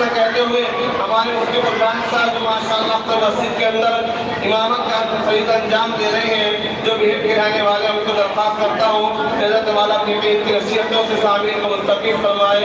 میں کہتے ہوئے ہمارے مفتی قربانی صاحب جو ماشاءاللہ اختر مسجد کے اندر امامت کا فریضہ انجام دے رہے ہیں، جو بھیڑ کے رہنے والے ہیں، ان کو درخواست کرتا ہوں حضرت والا اپنی پیر کی نصیحتوں سے سامعین کو مستفید فرمائے۔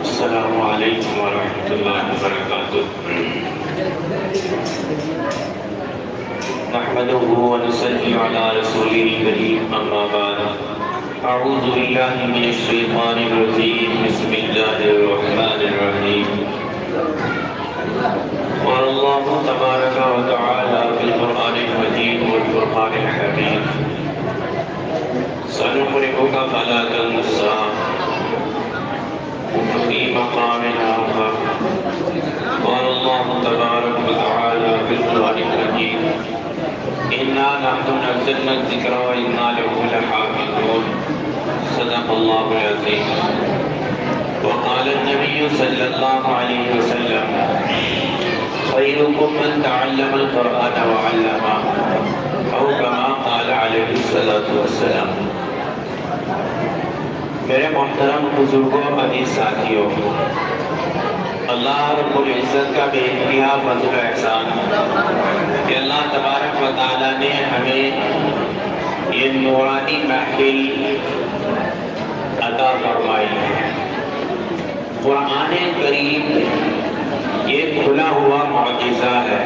السلام علیکم ورحمۃ اللہ وبرکاتہ۔ نحمده ونصلي على رسوله الكريم اما بعد اعوذ باللہ من الشیطان الرجیم بسم اللہ الرحمن الرحیم۔ قال اللہ تبارک وتعالى في القرآن المجید والفرقان الحمید سنقرئك فلا تنسى في مقام آخر۔ قال الله تبارك وتعالى في القرآن المجيد إنا نحن نزلنا الذكر وإنا له لحافظون۔ صدق الله العظيم۔ وقال النبي صلى الله عليه وسلم خيركم من تعلم القرآن وعلمه أو كما قال عليه الصلاة والسلام۔ میرے محترم بزرگوں عزیز ساتھیوں، اللہ رب العزت کا بے انتہا فضل و احسان کہ اللہ تبارک و تعالیٰ نے ہمیں یہ نورانی محفل عطا فرمائی ہے۔ قرآن کریم یہ کھلا ہوا معجزہ ہے۔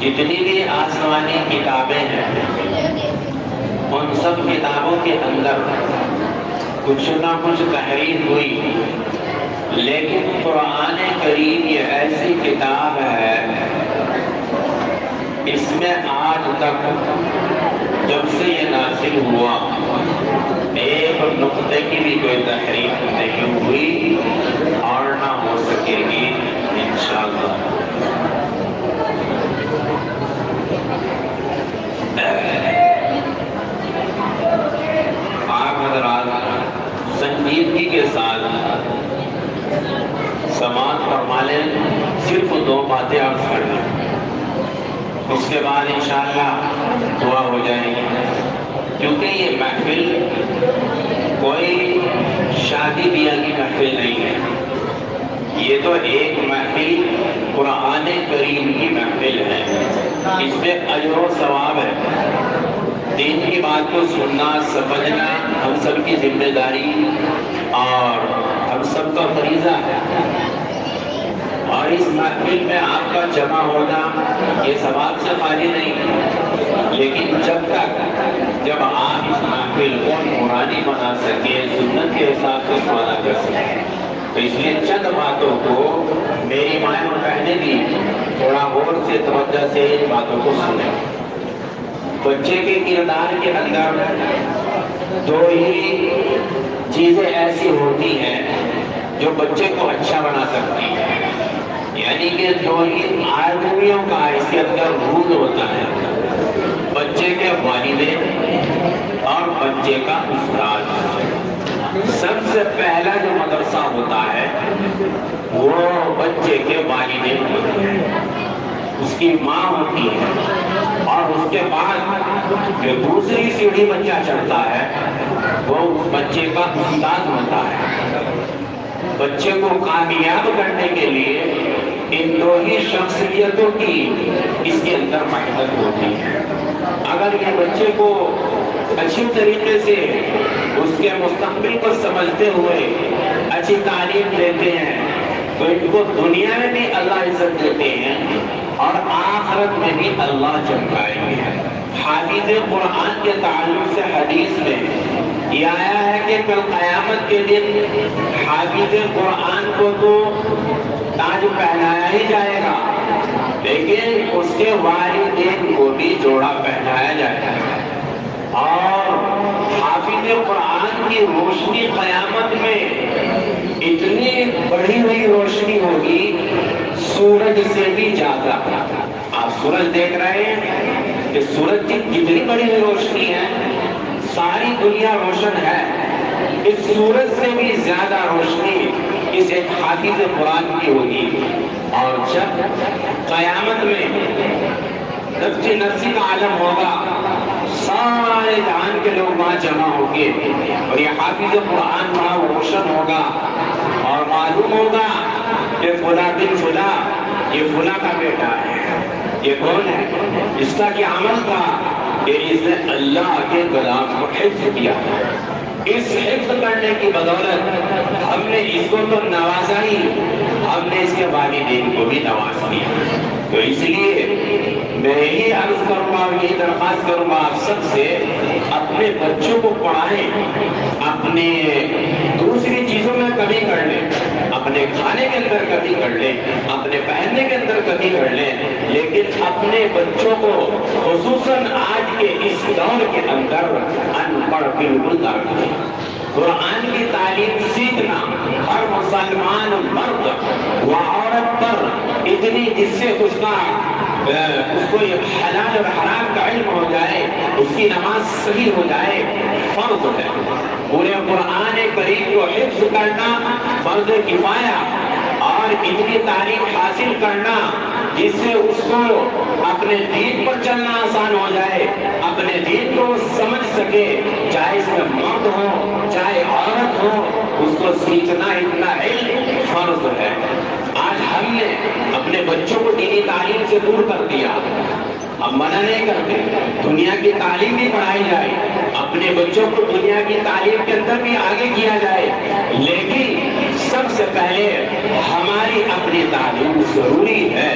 جتنی بھی آسمانی کتابیں ہیں ان سب کتابوں کے اندر کچھ نہ کچھ تحریر ہوئی، لیکن قرآن کریم یہ ایسی کتاب ہے اس میں آج تک جب سے یہ نازل ہوا ایک نقطے کی بھی کوئی تحریر نہیں ہوئی اور نہ ہو سکے گی انشاءاللہ۔ آپ حضرات سنجیدگی کے ساتھ سماعت فرما لیں، صرف 2 باتیں عرض کر لیں، اس کے بعد انشاءاللہ دعا ہو جائے گی۔ کیونکہ یہ محفل کوئی شادی بیاہ کی محفل نہیں ہے، یہ تو ایک محفل قرآن کریم کی محفل ہے۔ اس میں اجر و ثواب ہے۔ دین کی بات کو سننا سمجھنا ہم سب کی ذمہ داری اور ہم سب کا فریضہ ہے، اور اس محفل میں آپ کا جمع ہونا یہ ثواب سے خالی نہیں، لیکن جب آپ اس محفل کو نورانی بنا سکے، سنت کے حساب سے استعمال کر سکیں، تو اس لیے چند باتوں کو میری مائیں اور بہنیں بھی تھوڑا غور سے توجہ سے ان باتوں کو سنیں۔ بچے کے کردار کے اندر 2 ہی چیزیں ایسی ہوتی ہیں جو بچے کو اچھا بنا سکتی ہیں، یعنی کہ 2 ہی آدمیوں کا اس کے اندر رول ہوتا ہے، بچے کے والدین اور بچے کا استاد۔ سب سے پہلا جو مدرسہ ہوتا ہے وہ بچے کے والدین ہوتے ہیں، اس کی ماں ہوتی ہے، اور اس کے بعد جو دوسری سیڑھی بچہ چڑھتا ہے وہ اس بچے کا استاد ہوتا ہے۔ بچے کو کامیاب کرنے کے لیے ان 2 ہی شخصیتوں کی اس کے اندر وحدت ہوتی ہے۔ اگر یہ بچے کو اچھی طریقے سے اس کے مستقبل کو سمجھتے ہوئے اچھی تعلیم دیتے ہیں تو ان کو دنیا میں بھی اللہ عزت دیتے ہیں اور آخرت میں بھی اللہ چمکائیں گے۔ حافظ قرآن کے تعلق سے حدیث میں یہ آیا ہے کہ کل قیامت کے دن حافظ قرآن کو تو تاج پہنایا ہی جائے گا، لیکن اس کے والدین کو بھی جوڑا پہنایا جائے گا، اور حافظ قرآن کی روشنی قیامت میں اتنی بڑھی ہوئی روشنی ہوگی سورج سے بھی زیادہ. آپ سورج دیکھ رہے ہیں کہ سورج کی کتنی بڑی ہوئی روشنی ہے, ساری دنیا روشن ہے, اس سورج سے بھی زیادہ روشنی اس ایک حافظ قرآن کی ہوگی. اور جب قیامت میں نفسی نفسی کا عالم ہوگا, سارے جہان کے لوگ وہاں جمع ہوں گے اور یہ حافظ قرآن وہاں روشن ہوگا اور معلوم ہوگا کہ فلاں بن فلاں یہ فلاں کا بیٹا ہے. یہ کون ہے؟ اس کا کیا عمل تھا کہ اس نے اللہ کے کلام کو حفظ کیا. اس حفظ کرنے کی بدولت ہم نے اس کو تو نوازا ہی, ہم نے اس کے والدین کو بھی نواز دیا. تو اس لیے میں یہ عرض کروں گا اور یہ درخواست کروں گا آپ سب سے, اپنے بچوں کو پڑھائیں, اپنے دوسری چیزوں میں کمی کر لیں, اپنے کھانے کے اندر کمی کر لیں, اپنے پہننے کے اندر کمی کر لیں, لیکن اپنے بچوں کو خصوصاً آج کے اس دور کے اندر ان پڑھ بالکل نہ رکھیں. قرآن کی تعلیم سیکھنا ہر مسلمان مرد و عورت پر اتنی, جس سے اس کو یہ حلال اور حرام کا علم ہو جائے, اس کی نماز صحیح ہو جائے, فرض ہے. پورے قرآن کریم کو حفظ کرنا فرض کفایہ, اور اتنی تعلیم حاصل کرنا جس سے اس کو اپنے دین پر چلنا آسان ہو جائے, اپنے دین کو سمجھ سکے, چاہے اس میں مرد ہو چاہے عورت ہو, اس کو سیکھنا اتنا علم فرض ہے. آج ہم نے اپنے بچوں کو دینی تعلیم سے دور کر دیا. اب منع نہیں کرتے, دنیا کی تعلیم بھی پڑھائی جائے, اپنے بچوں کو دنیا کی تعلیم کے اندر بھی آگے کیا جائے, لیکن سب سے پہلے ہماری اپنی تعلیم ضروری ہے.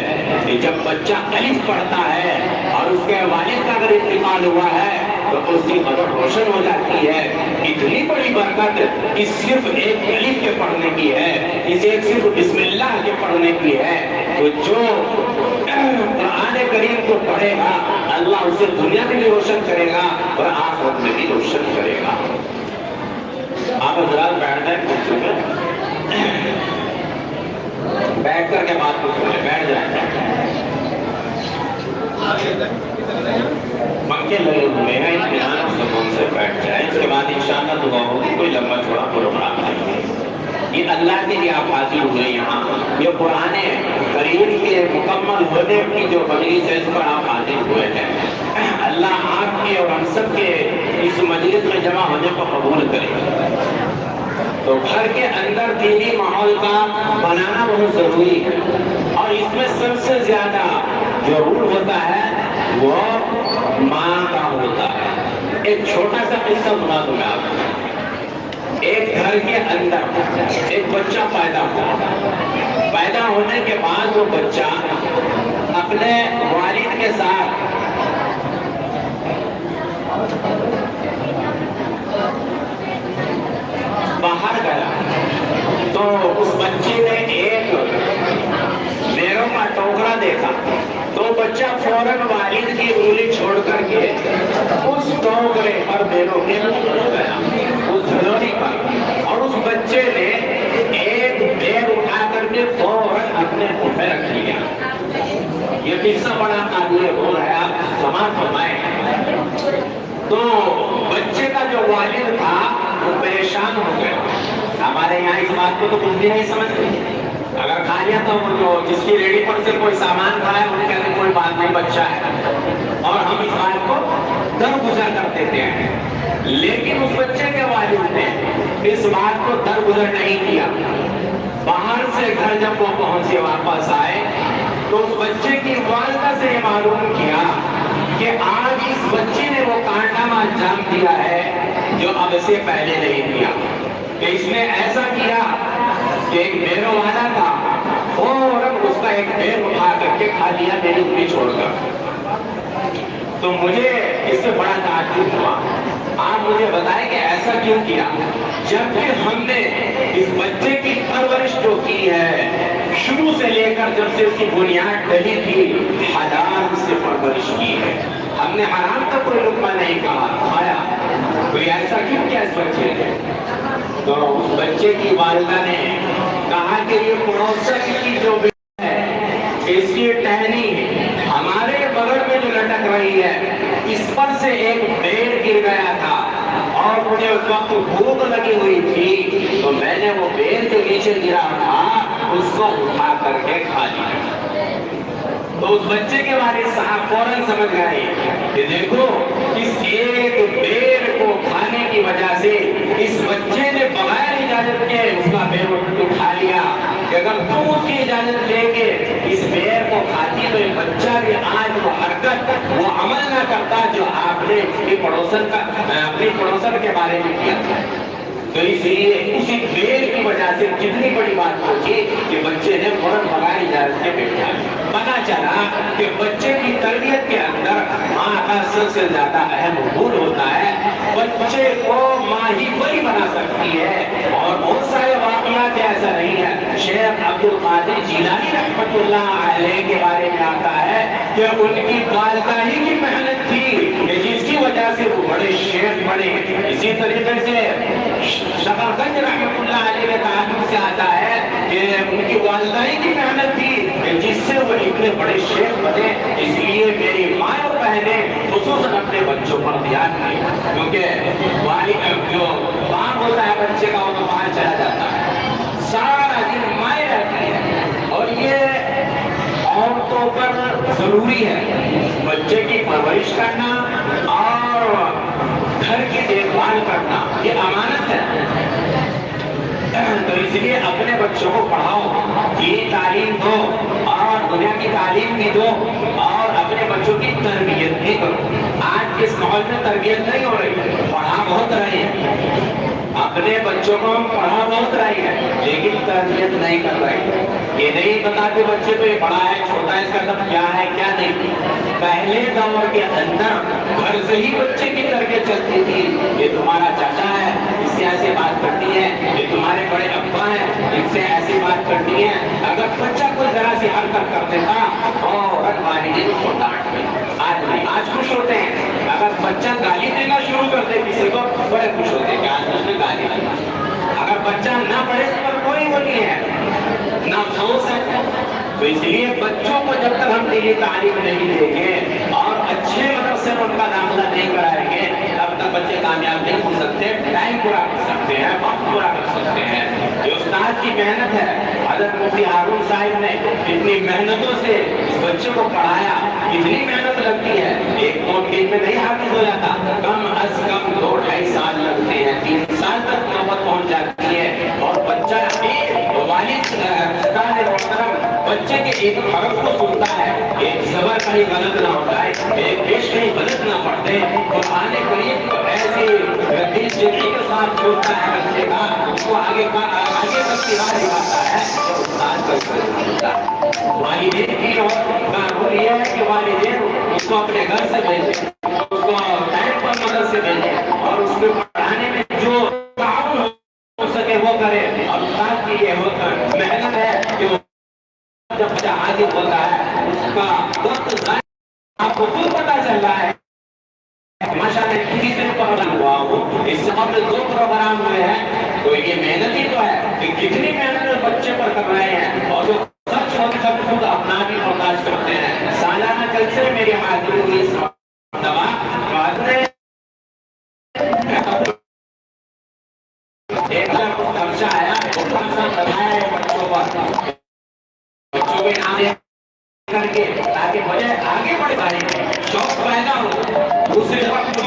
کہ جب بچہ الف پڑھتا ہے اور اس کے والد کا اگر انتقال ہوا ہے تو اس کی قبر روشن ہو جاتی ہے. اتنی بڑی برکت اس صرف ایک الف کے پڑھنے کی ہے, اس ایک صرف بسم اللہ کے پڑھنے کی ہے. تو جو قرآن کریم کو پڑھے گا اللہ اسے دنیا میں بھی روشن کرے گا اور آخرت میں بھی روشن کرے گا. آپ حضرات بیٹھ جائیں کرسی میں, بیٹھ کر کے بات کو سنیں, بیٹھ جائیں. پنکھے لگے ہوئے ہیں, اطمینان اور سکون سے بیٹھ جائیں. اس کے بعد انشاءاللہ دعا ہوگی, کوئی لمبا چھوڑا پروگرام نہیں. یہ اللہ کے لیے آپ حاضر ہوئے یہاں, یہ قرآن کریم کے مکمل ہونے کی جو مجلس ہے اس پر آپ حاضر ہوئے ہیں. اللہ آپ کے اور ہم سب کے اس مجلس میں جمع ہونے کو قبول کرے. تو گھر کے اندر دینی ماحول کا بنانا بہت ضروری ہے, اور اس میں سب سے زیادہ جو رول ہوتا ہے وہ ماں کا ہوتا ہے. ایک چھوٹا سا قصہ سنا دوں میں آپ کو. ایک گھر کے اندر ایک بچہ پیدا ہوا. پیدا ہونے کے بعد وہ بچہ اپنے والد کے ساتھ باہر گیا تو اس بچے نے ایک میروں کا ٹوکرا دیکھا. تو بچہ فوراً والد کی انگلی چھوڑ کر کے اس ٹوکرے پر میروں کے منہ گیا, اس جھلوری پر, اور اس بچے نے ایک بیگ اٹھا کر کے فوراً اپنے منہ میں رکھ لیا. یہ قصہ بڑا قابل غور ہے, آپ سماعت فرمائیں. تو بچے کا جو والد تھا وہ پریشان ہو گیا. ہمارے یہاں اس بات کو تو کچھ بھی نہیں سمجھتے. اگر کھا لیا تو جو جس کی ریڑھی پر سے کوئی سامان کھایا انہیں کہتے کوئی بات نہیں, بچہ ہے, اور ہم اس بات کو درگزر کر دیتے ہیں. لیکن اس بچے کے والد نے اس بات کو درگزر نہیں کیا. باہر سے گھر جب وہ پہنچے واپس آئے تو اس بچے کی والدہ سے یہ معلوم کیا کہ آج اس بچے نے وہ کارنامہ انجام دیا ہے جو اب سے پہلے نہیں کیا. کہ اس نے ایسا کیا کہ ایک بیرو والا تھا, فوراً اس کا ایک بیر اٹھا کر کے کھا لیا میری انگلی چھوڑ کر. تو مجھے اس سے بڑا تعجب ہوا. آپ مجھے بتائیں کہ ایسا کیوں کیا, جبکہ ہم نے اس بچے کی پرورش جو کی ہے شروع سے لے کر جب سے اس کی بنیاد ڈلی تھی حلال سے پرورش کی ہے. ہم نے حرام کا کوئی لقمہ نہیں کھایا, کوئی ایسا کیوں کیا اس بچے نے؟ تو اس بچے کی والدہ نے کہا کہ یہ پڑوسن کی جو ہے اس کی ٹہنی ہمارے بغل میں جو لٹک رہی ہے اس پر سے ایک بیر گر گیا تھا اور مجھے اس وقت بھوک لگی ہوئی تھی تو میں نے وہ بیر جو نیچے گرا تھا اس کو اٹھا کر کے کھا لیا۔ تو اس بچے کے والد صاحب فوراً سمجھ گئے کہ دیکھو اس ایک بیر کو کھانے کی وجہ سے اس بچے نے بغیر اجازت کے اس کا بیر اٹھا لیا کہ اگر تم اس کی اجازت لے کے اس بیر کو کھاتی تو یہ بچہ بھی آج وہ حرکت وہ عمل نہ کرتا جو آپ نے اپنی پڑوسن کے بارے میں کیا تھا۔ تو اس لیے اسی بیر کی وجہ سے کتنی بڑی بات پہنچی کہ بچے نے فوراً بغیر اجازت کے بیٹھا۔ پتا چلا کہ بچے کی تربیت کے اندر ماں کا سب سے زیادہ اہم رول ہوتا ہے۔ بچے کو ماں ہی بڑی بنا سکتی ہے اور بہت سارے واقعات ایسا نہیں ہے۔ شیخ عبد القادر جیلانی رحمۃ اللہ علیہ کے بارے میں آتا ہے کہ ان کی والدہ ہی کی محنت تھی جس کی وجہ سے وہ بڑے شیخ بنے۔ اسی طریقے سے شکرگنج رحمۃ اللہ علیہ کے تعلق سے آتا ہے کہ ان کی والدہ ہی کی محنت تھی جس سے وہ اتنے بڑے شیخ بنے۔ اس لیے میری ماں اور بہنیں خصوصاً اپنے بچوں پر دھیان دیں کیونکہ والد جو باپ ہوتا ہے بچے کا وہ تو باہر چلا جاتا ہے، سارا دن مائیں رہتی ہے اور یہ عورتوں پر ضروری ہے بچے کی پرورش کرنا اور گھر کی دیکھ بھال کرنا، یہ امانت ہے۔ تو اس لیے اپنے بچوں کو پڑھاؤ، دینی تعلیم دو اور دنیا کی تعلیم بھی دو اور اپنے بچوں کی تربیت بھی کرو۔ آج کے اس ماحول میں تربیت نہیں ہو رہی، پڑھا بہت رہی ہے، اپنے بچوں کو ہم پڑھا بہت رہی ہے لیکن تربیت نہیں کر رہے۔ یہ نہیں بتاتے بچے کو یہ بڑا ہے چھوٹا ہے اس کا مطلب کیا ہے کیا نہیں۔ پہلے دور کے اندر گھر سے ہی بچے کی تربیت چلتی تھی، یہ تمہارا چاچا ہے اس سے ایسے بات کرتی ہے، یہ تمہارے بڑے ابا ہیں ان سے ایسی بات کرتی ہے۔ اگر بچہ کوئی ذرا سی حرکت کر دیتا اور والدین کو ڈانٹ دے، آج نہیں، آج خوش ہوتے ہیں۔ اگر بچہ گالی دینا شروع کر دے کسی کو بڑے خوش ہوتے ہیں کہ آج اس نے گالی دی۔ اگر بچہ نہ پڑھے اس پر کوئی وہ نہیں ہے، نہ افسوس ہے۔ تو اس لیے بچوں کو جب تک ہم دینی تعلیم نہیں دیں گے اور اچھے مدرسے میں ان کا داخلہ نہیں کرائیں گے تب تک بچے کامیاب نہیں ہو سکتے، ٹائم پورا کر سکتے ہیں، وقت پورا کر سکتے ہیں۔ یہ استاد کی محنت ہے۔ حضرت مفتی ہارون صاحب نے اتنی محنتوں سے اس بچے کو پڑھایا، اتنی محنت لگتی ہے، ایک دو دن میں نہیں حافظ ہو جاتا، کم از کم 2-2.5 سال لگتے ہیں، 3 سال تک نوبت پہنچ جاتی ہے اور بچہ والد بچے کے ایک حرف کو سنتا ہے، ایک زبر کہیں غلط نہ ہوتا ہے، ایک پیش کہیں غلط نہ پڑتے، اور آنے قریب تو ایسی دل جدی کے ساتھ چھوڑتا ہے بچے کا، اس کو آگے تک سکھا دکھاتا ہے اور استاد کا ہوتا ہے۔ والدین کی رول یہ ہے کہ والدین اس کو اپنے گھر سے بھیجیں، اس کو ٹائم پر مدد سے بھیجیں اور اس کو پڑھانے میں جو تعاون ہو سکے وہ کرے۔ اور استاد کی یہ محنت ہے کہ وہ جب بچہ حاضر ہوتا ہے اس کا وقت ضائع، آپ کو خود پتا چل رہا ہے۔ ماشاءاللہ کسی دن پروگرام ہوا ہو، اس سے قبل 2 پروگرام ہوئے ہیں، تو یہ محنت ہی تو ہے کہ کتنی محنت بچے پر کر رہے ہیں اور جو سچ ہو سب خود اپنا بھی برداشت کرتے ہیں۔ سالانہ جلسے میری حاضری ہوئی اس دوا ایک خرچہ آیا، بچوں پر بچوں کے نام کر کے تاکہ بچے آگے بڑھ پائے، شوق پیدا ہو۔ دوسرے وقت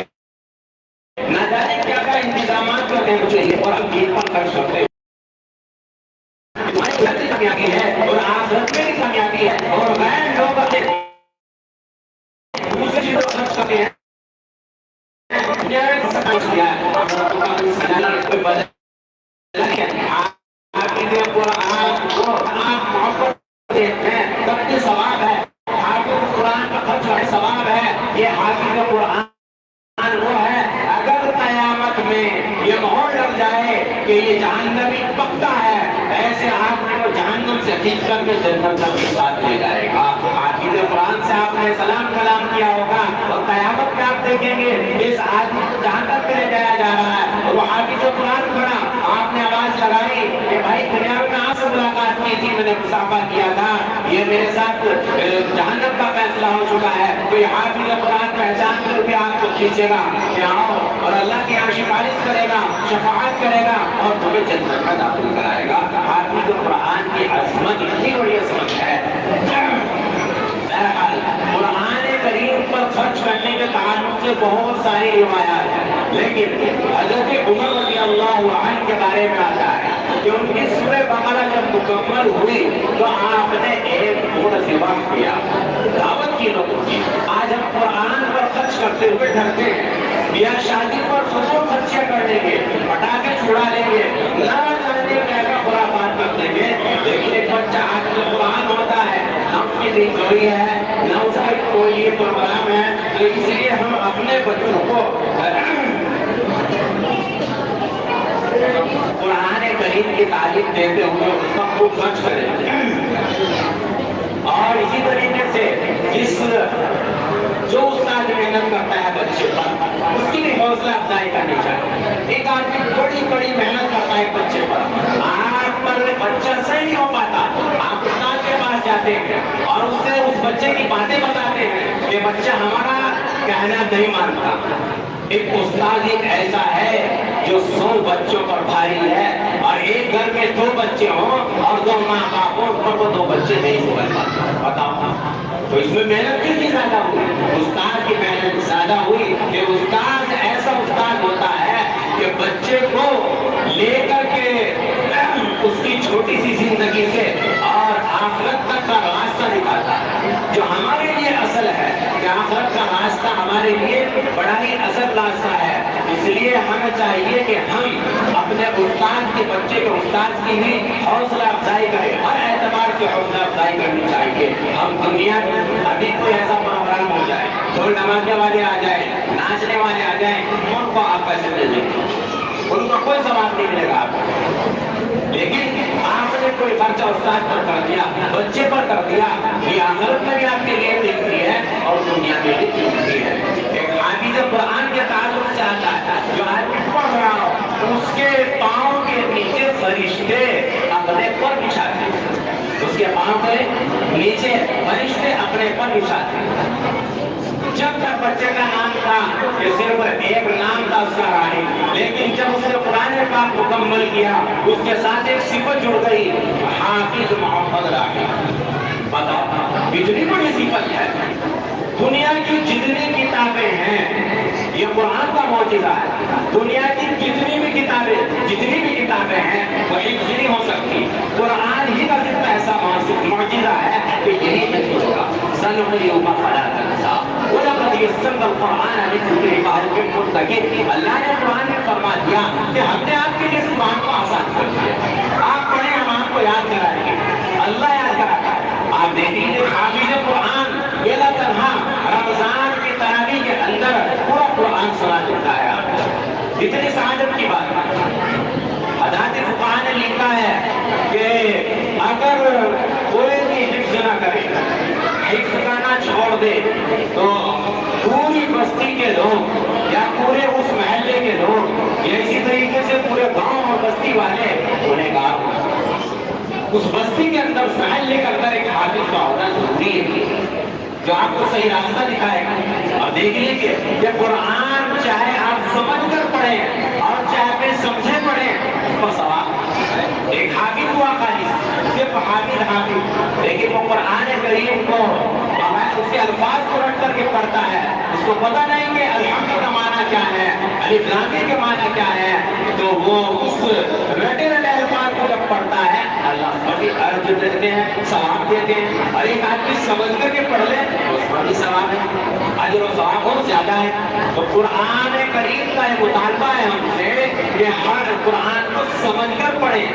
نہ جانے کیا کیا انتظامات کرنے کو چاہیے اور ہم یہ پر کر سکتے ہیں۔ ہماری کامیابی ہے اور آخرت میں بھی کامیابی ہے اور غیر لوگ اپنے دوسرے چیزوں کو خرچ کرتے ہیں۔ ثواب ہے، حافظ قرآن کا خرچ ہے، ثواب ہے۔ یہ حافظ قرآن وہ ہے اگر قیامت میں یہ مہر لگ جائے کہ یہ جہنمی پکا ہے، ایسے آپ کو جہنم سے کھینچ کر کے جنت تک کے ساتھ لے جائے گا۔ حافظ قرآن سے آپ نے سلام کلام کیا ہوگا اور قیامت میں آپ دیکھیں گے اس آدمی کو جہاں تک لے جایا جا رہا ہے وہ حافظ قرآن پڑھا, آپ نے آواز لگائی کہ بھائی دنیا میں آپ سے ملاقات کی تھی, میں نے مسافہ کیا تھا, یہ میرے ساتھ جہنم کا فیصلہ ہو چکا ہے, تو یہ حافظ قرآن پہچان کر کے آپ کو کھینچے گا کہ آؤ, اور اللہ کی یہاں سفارش کرے گا, شفاعت کرے گا اور تمہیں جنت میں داخل کرائے گا. حافظ قرآن کی عظمت اتنی بڑی عظمت ہے. بہرحال قرآن کریم پر خرچ کرنے کے تعلق سے بہت ساری روایات ہیں, لیکن حضرت عمر رضی اللہ عنہ کے بارے میں آتا ہے کہ ان کی سورہ بقرہ جب مکمل ہوئی تو آپ نے ایک ذبح کیا, دعوت کی لوگوں کی. آج ہم قرآن پر خرچ کرتے ہوئے ڈرتے ہیں, یا شادی پر فضول خرچے کر لیں گے, پٹاخے چھڑا لیں گے, نہ جانے کیا کیا برا بات کر دیں گے, لیکن ایک بچہ آج کل قرآن ہوتا ہے, نہ اس کی دن چوری ہے, نہ اس کا کوئی پروگرام ہے, تو اس لیے ہم اپنے بچوں کو قرآن کریم کی تعلیم دیتے ہوئے اس کا خوب خرچ کریں. اور اسی طریقے سے جس جو استاد محنت کرتا ہے بچے پر, اس کی بھی حوصلہ افزائی کرنی چاہیے. ایک آدمی بڑی بڑی محنت کرتا ہے بچے پر, آپ پر بچہ صحیح نہیں ہو پاتا, آپ استاد کے پاس جاتے ہیں اور اس سے اس بچے کی باتیں بتاتے ہیں کہ بچہ ہمارا کہنا نہیں مانتا. ایک استاد ایک ایسا ہے جو 100 بچوں پر بھاری ہے, اور ایک گھر میں 2 بچے ہوں اور 2 ماں باپ ہوں, پر وہ 2 بچے نہیں سمجھ پاتے. بتاؤ, تو اس میں محنت کتنی زیادہ ہوئی, استاد کی محنت زیادہ ہوئی. کہ استاد ایسا استاد ہوتا ہے کہ بچے کو لے کر کے اس کی چھوٹی سی زندگی سے اور آخرت تک کا راستہ دکھاتا ہے, جو ہمارے لیے اصل ہے کہ آخرت کا راستہ ہمارے لیے بڑا ہی اصل راستہ ہے. اس لیے ہمیں چاہیے کہ ہم اپنے استاد کے بچے کے استاد کی بھی حوصلہ افزائی کریں, ہر اعتبار سے حوصلہ افزائی کرنی چاہیے. ہم دنیا میں ابھی کوئی ایسا پروگرام ہو جائے, کوئی نمازنے والے آ جائیں, ناچنے والے آ جائیں, ان کو آپ پیسے دے دیں, ان کو کوئی ثواب نہیں ملے گا آپ کو. لیکن آپ نے کوئی خرچہ استاد پر کر دیا, بچے پر کر دیا, یہ آخرت میں بھی آپ کے لیے دکھتی ہے اور دنیا میں بھی دکھتی ہے. ایک حافظ قرآن کے تعلق سے آتا ہے, جو آدمی پڑھ رہا ہو اس کے پاؤں کے نیچے فرشتے اپنے پر بچھاتے ہیں, اس کے پاؤں کے نیچے فرشتے اپنے پر بچھاتے ہیں. جب تک بچے کا نام تھا کہ صرف ایک نام تھا اس کا راہب, لیکن جب اس نے قرآن پاک مکمل کیا اس کے ساتھ ایک صفت جڑ گئی, حافظ محمد راہب. بتاؤ کتنی بڑی صفت ہے. دنیا کی جتنی کتابیں ہیں یہ قرآن کا معجزہ ہے. دنیا کی جتنی بھی کتابیں ہیں وہ حفظ نہیں ہو سکتی. قرآن ہی کا صرف ایسا معجزہ ہے کہ یہی نہیں ہوگا. سنقرئک فلا تنسى ولقد يسرنا القرآن للذكر فهل من مدكر. اللہ نے قرآن میں فرما دیا کہ ہم نے آپ کے لیے اس قرآن کو آسان کر دیا, آپ پڑھیں ہم آپ کو یاد کرائیں گے. اللہ یاد کراتا ہے. آپ دیکھیے حافظ قرآن بلا تنہا رمضان کی تراویح کے اندر پورا قرآن سنا دیتا ہے. آپ اتنی سعادت کی بات ہے. حضرات فقہاء نے لکھا ہے کہ اگر کوئی بھی حفظ نہ کرے, حفظ کرنا چھوڑ دے, تو پوری بستی کے لوگ یا پورے اس محلے کے لوگ یا اسی طریقے سے پورے گاؤں اور بستی والے انہیں کہا اس بستی کے اندر اس محلے کے اندر ایک حافظ کا ہونا ضروری ہے جو آپ کو صحیح راستہ دکھائے گا. اور دیکھ لیجیے کہ قرآن چاہے آپ سمجھ کر پڑھیں اور چاہے پہ سمجھے پڑھیں اس پر ثواب. ایک حافظ ہوا خالص, صرف حافظ, لیکن وہ قرآن کریم کو اس کے الفاظ کو رٹ کر کے پڑھتا ہے, اس کو پتہ نہیں کہ الحمد کا معنی کیا ہے, الف لام میم کا معنی کیا ہے, تو وہ اس رٹے رٹے الفاظ کو جب پڑھتا ہے اللہ بڑی عرض دیتے ہیں, ثواب دیتے ہیں. اور ایک آدمی سمجھ کر کے پڑھ لے اس پر بھی ثواب ہے, اجر و ثواب بہت زیادہ ہے. تو قرآن کریم کا یہ مطالبہ ہے ہم سے کہ ہر قرآن کو سمجھ کر پڑھیں.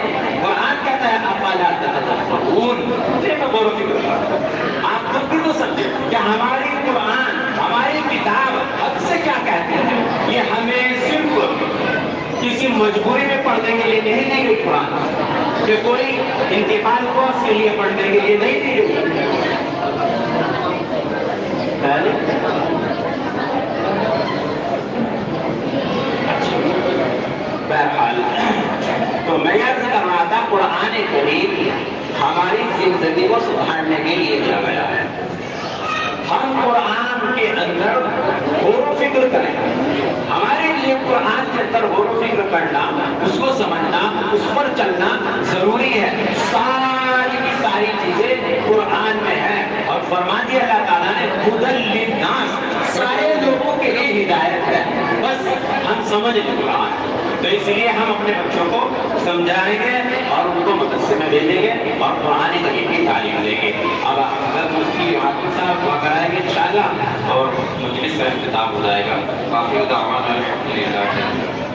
قرآن کہتا ہے افلا تتدبرون, میں غور و فکر کرتا ہوں. آپ خود بھی تو سمجھے کہ ہماری قرآن, ہماری کتاب حد سے کیا کہتے ہیں. یہ ہمیں صرف کسی مجبوری میں پڑھنے کے لیے نہیں دی گئی قرآن, کہ کوئی انتقال کو اس کے لیے پڑھنے کے لیے نہیں دی گئی. کریم ہماری زندگی کو سدھارنے کے لیے دیا گیا ہے. ہم قرآن کے اندر غور و فکر کریں. ہمارے لیے قرآن کے اندر غور و فکر کرنا، اس کو سمجھنا، اس پر چلنا ضروری ہے. ساری کی ساری چیزیں قرآن میں ہیں اور فرما دیا اللہ تعالیٰ نے ہدی للناس، سارے لوگوں کے لیے ہدایت ہے. بس ہم سمجھ لیں قرآن. تو اس لیے ہم اپنے بچوں کو سمجھائیں گے اور ان کو مدرسے میں بھیجیں گے اور قرآن کریم کی تعلیم دیں گے. اب حضرت مفتی حافظ صاحب دعا کرائیں گے انشاءاللہ اور مجلس کا اختتام ہو جائے گا. باقی دعوانا الحمدللہ.